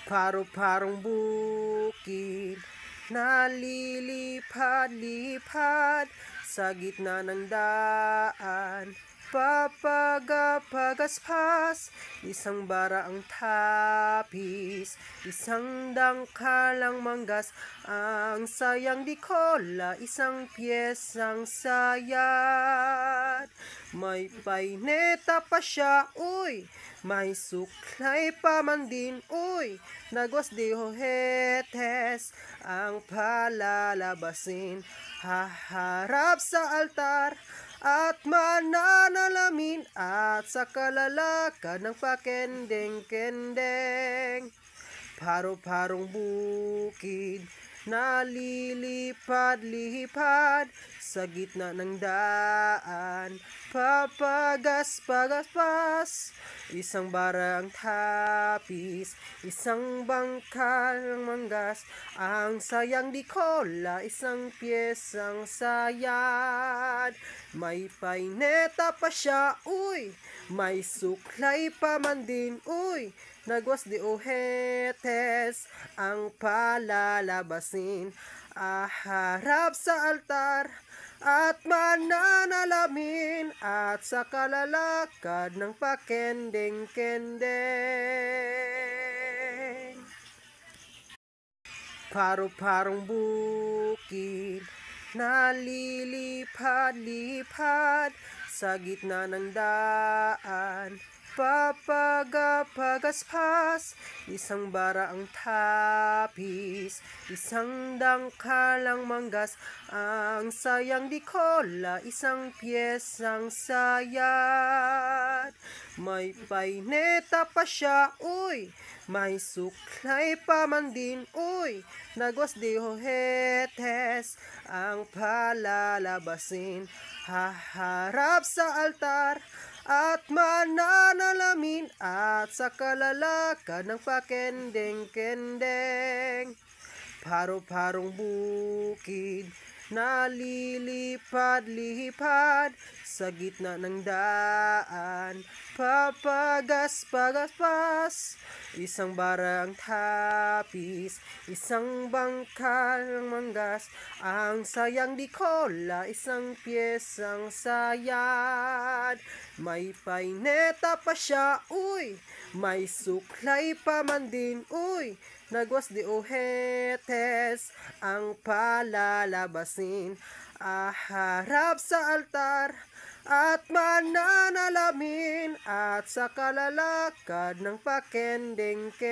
Paro-parong bukid, nalilipad-lipad sa gitna ng daan. Papagapagaspas, isang bara ang tapis, isang dangkalang manggas, ang sayang di kola, isang piyesang sayad. May paineta pa siya, uy, may suklay pa man din, uy, nagwas de hohetes ang palalabasin, haharap sa altar at mananalamin at sa kalalakad ng pakendeng-kendeng. Paro-parong bukid, nalilipad-lipad sa gitna ng daan. Papagas-pagaspas, isang barang tapis, isang bangkal manggas, ang sayang di kola, isang piyesang sayad. May paineta pa siya, uy, may suklay pa man din, uy, nagwas di ohetes ang palalabasin, aharap sa altar at mananalamin at sa kalalakad ng pakendeng-kendeng. Paro-parong bukid, nalilipad-lipad sa gitna ng daan. Papagapagaspas, isang bara ang tapis, isang dangkalang manggas, ang sayang di kola, isang piyesang sayad. May paineta pa siya, uy, may suklay pa man din, uy, nagwas de hohetes ang palalabasin, haharap sa altar at mananalamin at sa kalalakad ng pakendeng-kendeng. Paro-parong bukid, nalilipad-lipad sa gitna ng daan. Papagas-pagaspas, isang barang tapis, isang bangkal manggas, ang sayang di kola, isang piyesang sayad. May paineta pa siya, uy, may suklay pa man din, uy, nagwas di ohetes ang palalabasin, aharap sa altar at mananalamin at sa kalalakad ng pakendeng-kendeng.